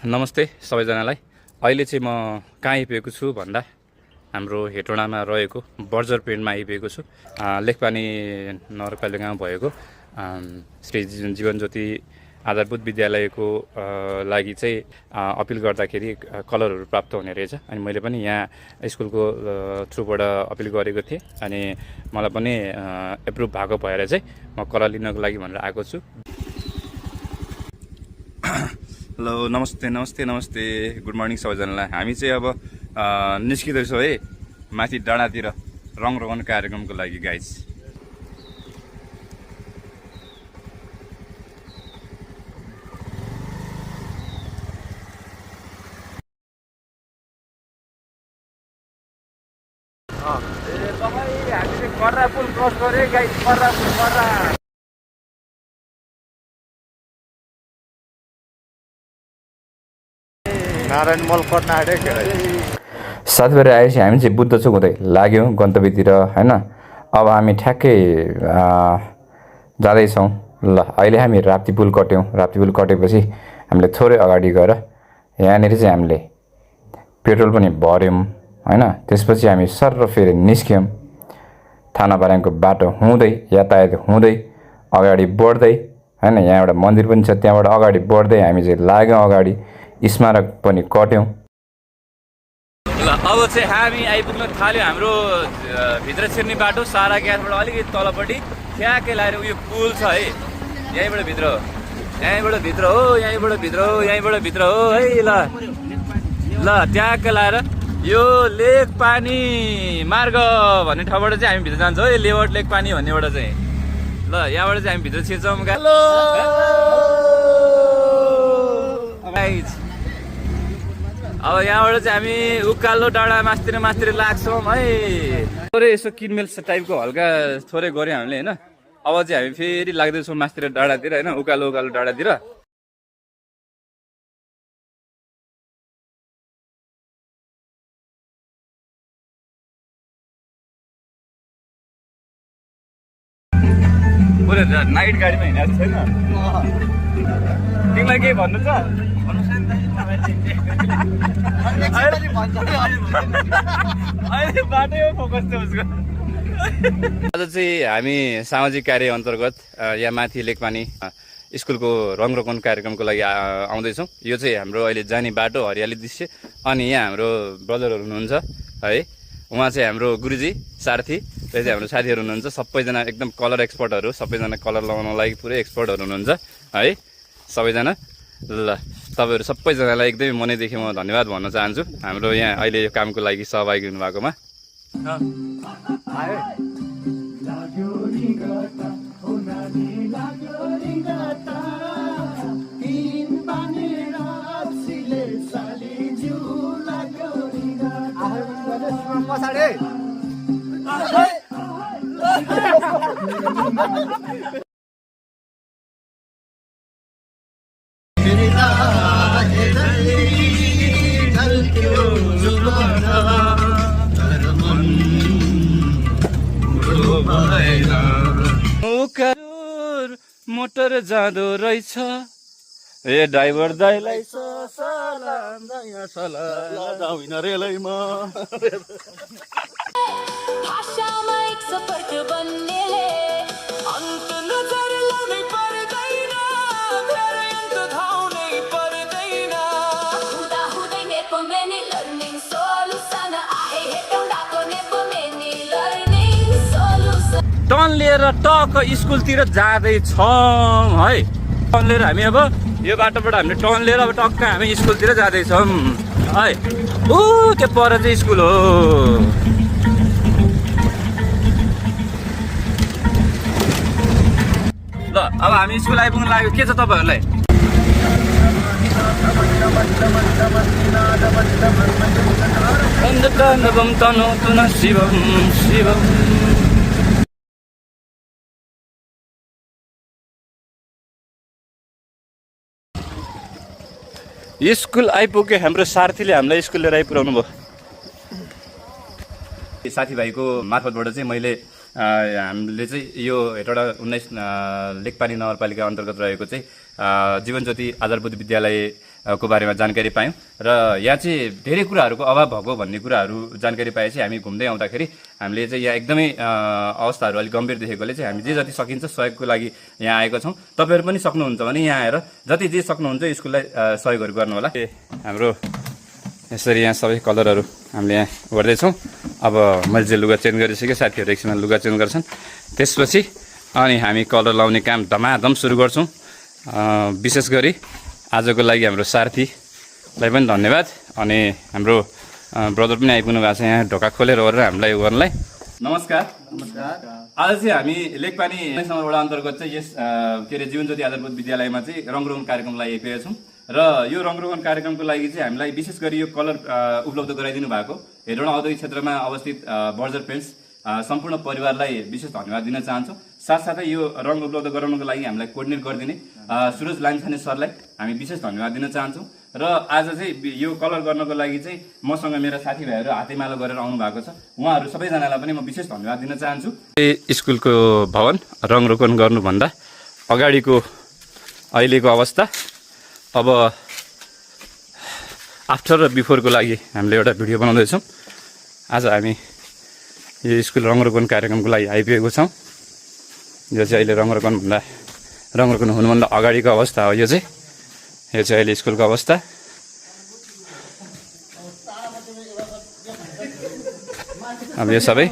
नमस्ते सबैजनालाई। अहिले चाहिँ म कहाँ आइपुगेको छु भन्दा हाम्रो हेटौडामा रहेको बर्जर पेन्टमा आइपुगेको छु। लेखपानी नगरपालिकामा भएको श्री जीवनज्योति आधारभूत विद्यालयको लागि चाहिँ अपिल गर्दाखेरि कलरहरू प्राप्त हुने रहेछ। अनि मैले पनि यहाँ स्कुलको थ्रुबाट अपिल गरेको थिएँ अनि मलाई पनि एप्रुभ भएको भएर चाहिँ म कलर लिनको लागि भनेर आएको छु। हेलो, नमस्ते नमस्ते नमस्ते, गुड मर्निङ सबैजनालाई। हामी चाहिँ अब निस्किँदैछौँ है माथि डाँडातिर रङ रोगन कार्यक्रमको लागि गाइज। हामीले कर्रा पुल क्रस गरे गाइज, कर्रा पुल कर्रा। नारायण मल कट्न आँटेको साथीभाइ आएपछि हामी चाहिँ बुद्ध चोक हुँदै लाग्यौँ गन्तव्यतिर होइन। अब हामी ठ्याक्कै जाँदैछौँ। ल अहिले हामी राप्ती पुल कट्यौँ। राप्ती पुल कटेपछि हामीले थोरै अगाडि गएर यहाँनिर चाहिँ हामीले पेट्रोल पनि भर्यौँ होइन। त्यसपछि हामी सर्र फेरि निस्क्यौँ। थानापार्याङको बाटो हुँदै यातायात हुँदै अगाडि बढ्दै होइन। यहाँ एउटा मन्दिर पनि छ, त्यहाँबाट अगाडि बढ्दै हामी चाहिँ लाग्यौँ अगाडि। स्मारक पनि कट्यौँ। ल अब चाहिँ हामी आइपुग्न थाल्यो हाम्रो भित्र छिर्ने बाटो सारा ग्यासबाट अलिकति तलपट्टि ठ्याक्कै लगाएर उयो पुल छ है। यहीँबाट भित्र हो, यहीँबाट भित्र हो, यहीँबाट भित्र हो, यहीँबाट भित्र हो है। ल ल ट्याक्कै लगाएर यो लेक पानी मार्ग भन्ने ठाउँबाट चाहिँ हामी भित्र जान्छौँ है। लेवट लेक पानी भन्नेबाट चाहिँ ल यहाँबाट चाहिँ हामी भित्र छिर्छौँ। अब यहाँबाट चाहिँ हामी उकालो डाँडा मास्तिर लाग्छौँ है। थोरै यसो किनमेल टाइपको हल्का थोरै गऱ्यौँ हामीले होइन। अब चाहिँ हामी फेरि लाग्दैछौँ मास्तिर डाँडातिर होइन, उकालो डाँडातिर। पुरै नाइट गाडीमा हिँडेको छैन। तिमीलाई केही भन्नु छ? अहिले बाटै फोकस छ उसको। आज चाहिँ हामी सामाजिक कार्य अन्तर्गत यहाँ माथि लेकपानी स्कुलको रङ रोपन कार्यक्रमको लागि आउँदैछौँ। यो चाहिँ हाम्रो अहिले जाने बाटो हरियाली दृश्य। अनि यहाँ हाम्रो ब्रदरहरू हुनुहुन्छ है। उहाँ चाहिँ हाम्रो गुरुजी सारथी, त्यो चाहिँ हाम्रो साथीहरू हुनुहुन्छ। सबैजना एकदम कलर एक्सपर्टहरू, सबैजना कलर लगाउनको लागि पुरै एक्सपर्टहरू हुनुहुन्छ है सबैजना। ल तपाईँहरू सबैजनालाई एकदमै मनैदेखि म धन्यवाद भन्न चाहन्छु हाम्रो यहाँ अहिले यो कामको लागि सहभागी हुनुभएकोमा। मोटर जाँदो रहेछ ए ड्राइभर दाइलाई सलाम जाउँ रेलैमा। भाषामा एक्सपर्ट बन्ने अन्त नजर लाउनै पर्दैन, धेरै अन्त धाउनै पर्दैन। हुँदा हुँदै नेपो मेनी लर्निङ सोलुसन आए हेटौडाको नेपो मेनी लर्निङ सोलुसन। टर्न लिएर टक्क स्कुलतिर जाँदैछौँ है। टर्न लिएर हामी अब यो बाटोबाट हामीले टर्न लिएर अब टक्क हामी स्कुलतिर जाँदैछौँ है। ऊ त्यो पर चाहिँ स्कुल हो। ल अब हामी स्कुल आइपुग्नु लाग्यो। के छ तपाईँहरूलाई? स्कुल आइपुग्यो। हाम्रो सारथीले हामीलाई स्कुल लिएर आइपुऱ्याउनु भयो। साथीभाइको मार्फतबाट चाहिँ मैले हामीले चाहिँ यो हेटौडा 19 लेकपानी नगरपालिका अन्तर्गत रहेको चाहिँ जीवनज्योति आधारभूत विद्यालय को बारेमा जानकारी पायौँ र यहाँ चाहिँ धेरै कुराहरूको अभाव भएको भन्ने कुराहरू जानकारी पाएपछि हामी घुम्दै आउँदाखेरि हामीले चाहिँ यहाँ एकदमै अवस्थाहरू अलिक गम्भीर देखेकोले चाहिँ हामी जे जति सकिन्छ सहयोगको लागि यहाँ आएको छौँ। तपाईँहरू पनि सक्नुहुन्छ भने यहाँ आएर जति जे सक्नुहुन्छ स्कुललाई सहयोगहरू गर्नुहोला। हाम्रो यसरी यहाँ सबै कलरहरू हामीले यहाँ गर्दैछौँ। अब मैले चाहिँ लुगा चेन्ज गरिसकेँ, साथीहरू एकछिनमा लुगा चेन्ज गर्छन्, त्यसपछि अनि हामी कलर लाउने काम धमाधम सुरु गर्छौँ। विशेष गरी आजको लागि हाम्रो सारथीलाई पनि धन्यवाद अनि हाम्रो ब्रदर पनि आइपुग्नु भएको छ यहाँ ढोका खोलेर गरेर हामीलाई उ गर्नलाई। नमस्कार। आज चाहिँ हामी लेकपानी वडा अन्तर्गत चाहिँ यस के अरे जीवन ज्योति आधारभूत विद्यालयमा चाहिँ रङरोगन कार्यक्रमलाई आइपुगेका छौँ र यो रङरोगन कार्यक्रमको लागि चाहिँ हामीलाई विशेष गरी यो कलर उपलब्ध गराइदिनु भएको हेटौँडा औद्योगिक क्षेत्रमा अवस्थित बर्जर पेन्ट्स सम्पूर्ण परिवारलाई विशेष धन्यवाद दिन चाहन्छु। साथसाथै यो रङ उपलब्ध गराउनको लागि हामीलाई कोर्डिनेट गरिदिने सुरज लामिछाने सरलाई हामी विशेष धन्यवाद दिन चाहन्छौँ। र आज चाहिँ यो कलर गर्नको लागि चाहिँ मसँग मेरा साथीभाइहरू हातेमालो गरेर आउनु भएको छ, उहाँहरू सबैजनालाई पनि म विशेष धन्यवाद दिन चाहन्छु। स्कुलको भवन रङरोगन गर्नुभन्दा अगाडिको अहिलेको अवस्था, अब आफ्टर र बिफोरको लागि हामीले एउटा भिडियो बनाउँदैछौँ। आज हामी यो स्कुल रङरोगन कार्यक्रमको लागि आइपुगेको छौँ। यो चाहिँ अहिले रङरोगन हुनुभन्दा अगाडिको अवस्था हो। यो चाहिँ अहिले स्कुलको अवस्था। अब यो सबै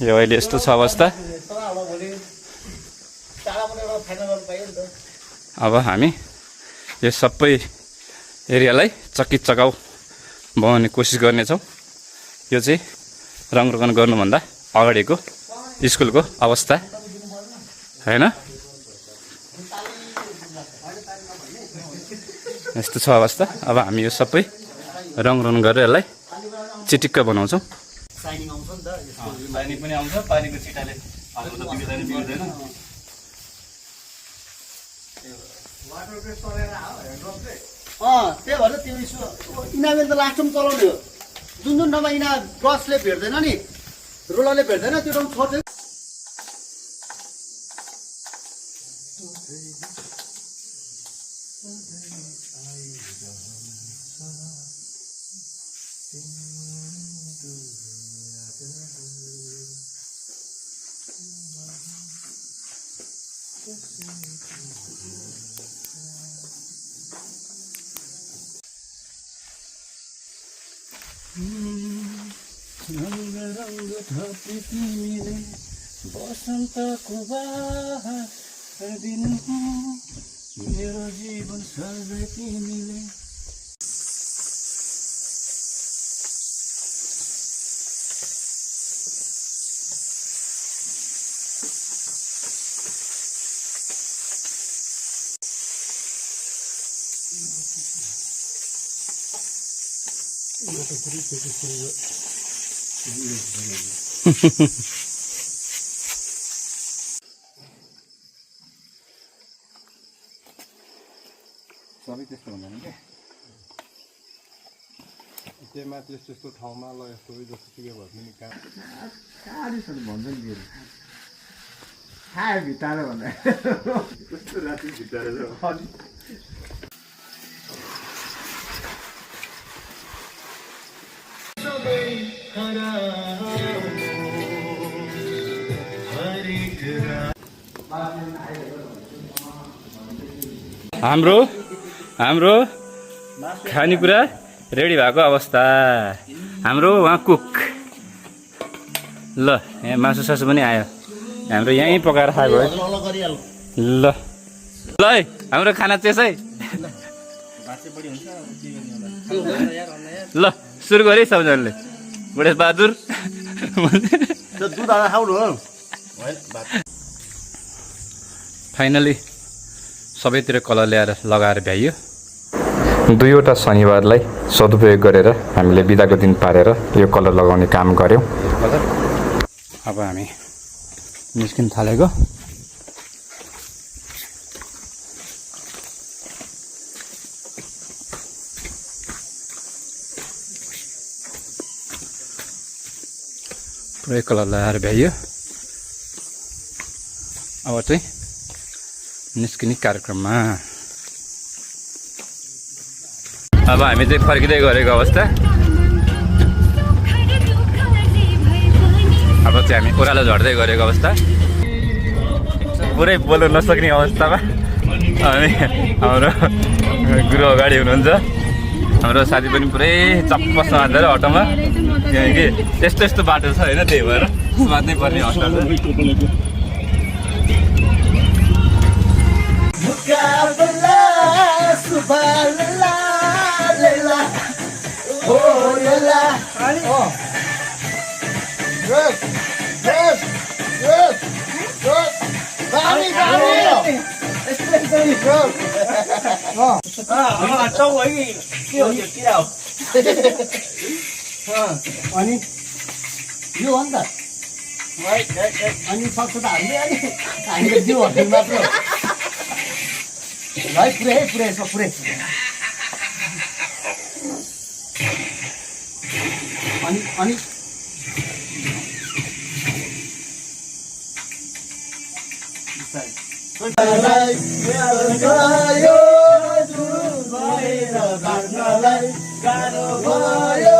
यो अहिले यस्तो छ अवस्था। अब हामी यो सबै एरियालाई चकित चकाउ बनाउने कोसिस गर्नेछौँ। यो चाहिँ रङरोगन गर्नुभन्दा अगाडिको स्कुलको अवस्था हैन, यस्तो छ अवस्था। अब हामी यो सबै रङरोगन गरेर यसलाई चिटिक्क बनाउँछौँ। पानी पनि आउँछ, पानीको छिटाले बिग्दैन। त्यही भएर त्यो इनामेल त लास्टमा चलाउने हो। जुन ठाउँमा यिना ब्रसले भेट्दैन नि, रोलरले भेट्दैन, त्यो ठाउँ छोड्दै रंग रंग थपी तिमीले बसन्तको बहार दिनु मेरो जीवन सधैँ तिमीले। सबै त्यस्तो हुँदैन क्या, त्यही माथि यस्तो ठाउँमा ल यस्तो जस्तो सुकै भए पनि काम साह्रै भन्छ नि फेरि खायो भित्ताएर भन्दा कस्तो राति भित्ताएर हाम्रो खानेकुरा रेडी भएको अवस्था। हाम्रो उहाँ कुक ल यहाँ मासु सासु पनि आयो, हाम्रो यहीँ पकाएर खाएको है। ल ल है हाम्रो खाना चाहिँ है ल सुरु गरे सबजनाले। गणेश बहादुर फाइनली सबैतिर कलर ल्याएर लगाएर भ्याइयो। दुईवटा शनिबारलाई सदुपयोग गरेर हामीले बिदाको दिन पारेर यो कलर लगाउने काम गऱ्यौँ। अब हामी निस्किन थालेको। पुरै कलर लगाएर भ्याइयो। अब चाहिँ निस्किने कार्यक्रममा अब हामी चाहिँ फर्किँदै गरेको अवस्था। अब चाहिँ हामी ओह्रालो झर्दै गरेको अवस्था, पुरै बोल्नु नसक्ने अवस्थामा। अनि हाम्रो गुरु अगाडि हुनुहुन्छ, हाम्रो साथी पनि पुरै चप्प समातेर अटोमा, किनकि यस्तो यस्तो बाटो छ होइन, त्यही भएर समात्नै पर्ने अवस्था छ। अनि यो हो नि त, अनि सक्छ त हामीले दियो भने मात्र है, पुरै यसमा पुरै। अनि गाह्रो भयो